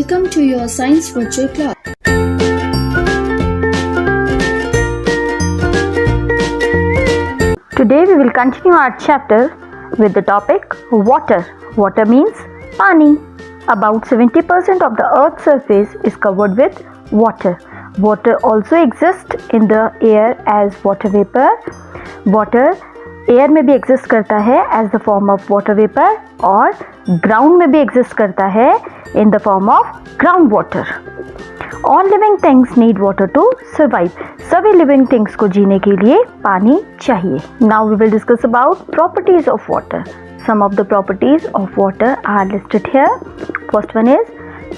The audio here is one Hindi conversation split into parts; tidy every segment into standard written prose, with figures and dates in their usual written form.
Welcome to your science virtual class. Today we will continue our chapter with the topic water. Water means pani. About 70% of the earth's surface is covered with water. Water also exists in the air as water vapor. Water air में भी एग्जिस्ट करता है as the form of water vapour और ग्राउंड में भी एग्जिस्ट करता है in the form of ground water. All living things need water to survive. सभी लिविंग थिंग्स को जीने के लिए पानी चाहिए. Now we will discuss about properties of water. Some of the properties of water are listed here. First one is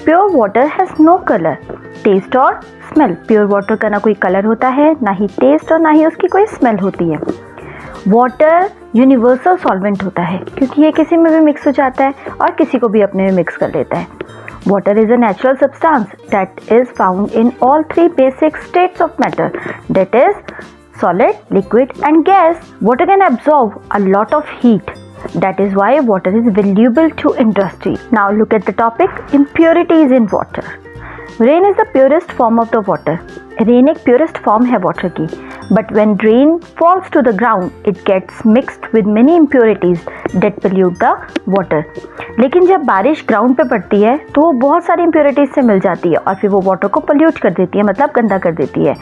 pure water has no colour, test और स्मेल. प्योर वाटर का ना कोई कलर होता है, ना ही टेस्ट और ना ही उसकी कोई स्मेल होती है. वाटर यूनिवर्सल सॉल्वेंट होता है क्योंकि ये किसी में भी मिक्स हो जाता है और किसी को भी अपने में मिक्स कर लेता है. Water is a natural substance that is found in all three basic states of matter, that is solid, liquid and gas. Water can absorb a lot of heat, that is why water is valuable to industry. Now look at the topic impurities in water. Rain is the purest form of the water. Rain एक प्योरेस्ट फॉर्म है वाटर की, but when rain falls to the ground it gets mixed with many impurities that pollute the water. लेकिन जब बारिश ग्राउंड पे पड़ती है तो वो बहुत सारी इम्प्योरिटीज से मिल जाती है और फिर वो वाटर को पोल्यूट कर देती है, मतलब गंदा कर देती है.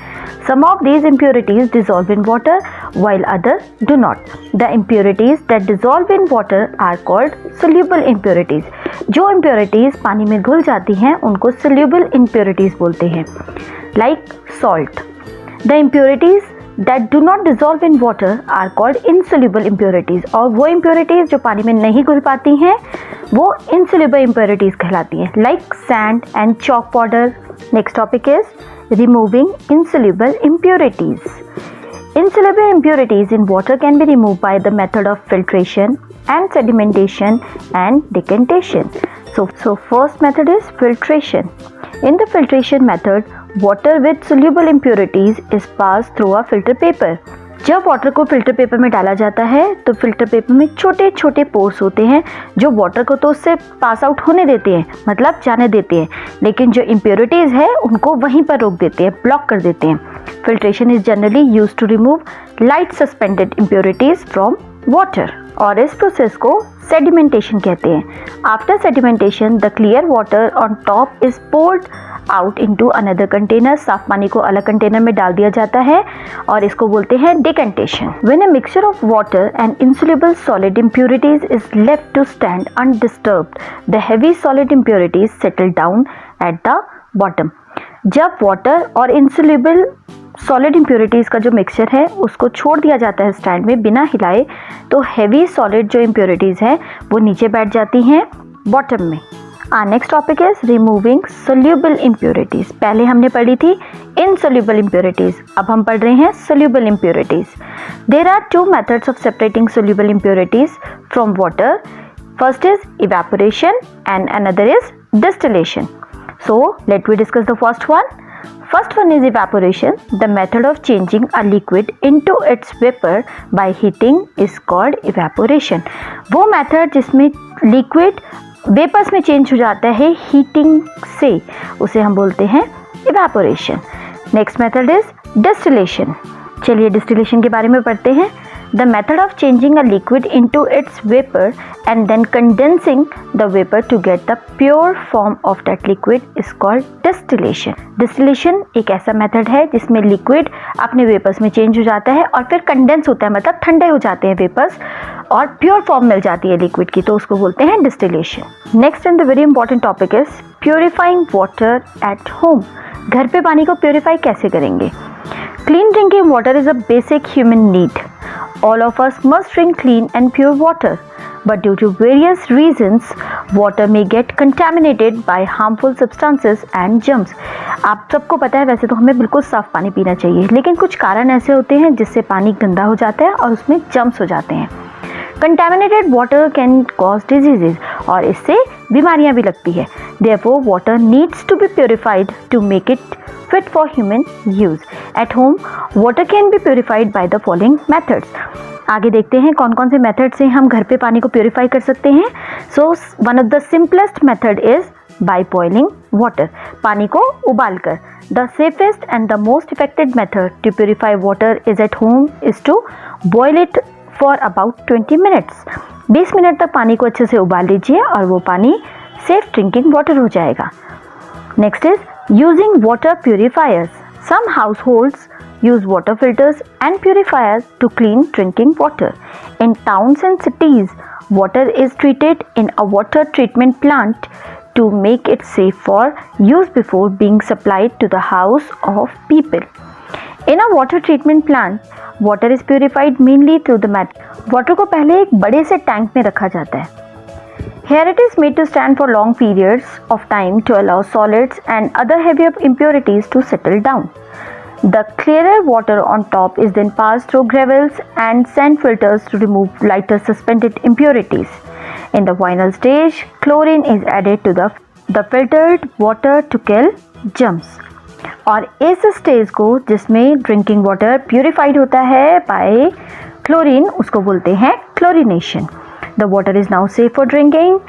Some of these impurities dissolve in water while others do not. The impurities that dissolve in water are called soluble impurities. जो impurities पानी में घुल जाती हैं उनको soluble impurities बोलते हैं. Like salt. The impurities that do not dissolve in water are called insoluble impurities. और वो impurities जो पानी में नहीं घुल पाती हैं वो insoluble impurities कहलाती हैं. Like sand and chalk powder. Next topic is removing insoluble impurities. Insoluble impurities in water can be removed by the method of filtration and sedimentation and decantation. So first method is filtration. In the filtration method, water with soluble impurities is passed through a filter paper. जब वाटर को फिल्टर पेपर में डाला जाता है तो फिल्टर पेपर में छोटे छोटे पोर्स होते हैं जो वाटर को तो उससे पास आउट होने देते हैं, मतलब जाने देते हैं, लेकिन जो इम्प्योरिटीज है उनको वहीं पर रोक देते हैं, ब्लॉक कर देते हैं. Filtration is generally used to remove light suspended impurities from water और इस प्रोसेस को सेडिमेंटेशन कहते हैं. After sedimentation the clear water on top is poured out into another container. साफ पानी को अलग कंटेनर में डाल दिया जाता है और इसको बोलते हैं decantation. When a mixture of water and insoluble solid impurities is left to stand undisturbed, the heavy solid impurities settle down at the bottom. जब वाटर और इंसोल्युबल सॉलिड इम्प्योरिटीज़ का जो मिक्सचर है उसको छोड़ दिया जाता है स्टैंड में बिना हिलाए, तो हेवी सॉलिड जो इम्प्योरिटीज़ हैं वो नीचे बैठ जाती हैं बॉटम में. Next topic is removing soluble impurities. पहले हमने पढ़ी थी इनसोल्यूबल इम्प्योरिटीज़, अब हम पढ़ रहे हैं soluble impurities. There are two methods of separating soluble impurities from water. First is evaporation and another is distillation. So let we discuss the first one. First one is evaporation. The method of changing a liquid into its vapor by heating is called evaporation. वो method जिसमें liquid vapors में change हो जाता है heating से, उसे हम बोलते हैं evaporation. Next method is distillation. चलिए distillation के बारे में पढ़ते हैं. The method of changing a liquid into its vapor and then condensing the vapor to get the pure form of that liquid is called distillation. Distillation एक ऐसा method है जिसमें liquid अपने vapors में change हो जाता है और फिर condense होता है, मतलब ठंडे हो जाते हैं vapors और pure form मिल जाती है liquid की, तो उसको बोलते हैं distillation. Next and the very important topic is purifying water at home. घर पे पानी को purify कैसे करेंगे? Clean drinking water is a basic human need. All of us must drink clean and pure water, but due to various reasons, water may get contaminated by harmful substances and germs. आप सबको पता है वैसे तो हमें बिल्कुल साफ पानी पीना चाहिए, लेकिन कुछ कारण ऐसे होते हैं जिससे पानी गंदा हो जाता है और उसमें जर्म्स हो जाते हैं. Contaminated water can cause diseases और इससे बीमारियां भी लगती है. Therefore, water needs to be purified to make it fit for human use. At home, water can be purified by the following methods. आगे देखते हैं कौन कौन से मेथड से हम घर पे पानी को प्योरीफाई कर सकते हैं. So one of the simplest method is by boiling water. पानी को उबाल कर. The safest and the most effective method to purify water is at home is to boil it for about 20 minutes. 20 minute तक पानी को अच्छे से उबाल लीजिए और वो पानी safe drinking water हो जाएगा. Next is using water purifiers. Some households use water filters and purifiers to clean drinking water. In towns and cities, water is treated in a water treatment plant to make it safe for use before being supplied to the house of people. In a water treatment plant, water is purified mainly through the water को पहले एक बड़े से टैंक में रखा जाता है. Here it is made to stand for long periods of time to allow solids and other heavier impurities to settle down. The clearer water on top is then passed through gravels and sand filters to remove lighter suspended impurities. In the final stage, chlorine is added to the filtered water to kill germs. और इस स्टेज को जिसमें ड्रिंकिंग वाटर प्यूरिफाइड होता है बाय क्लोरीन उसको बोलते हैं chlorination. The water is now safe for drinking.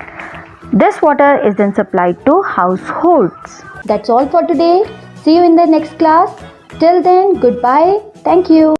This water is then supplied to households. That's all for today. See you in the next class. Till then, goodbye. Thank you.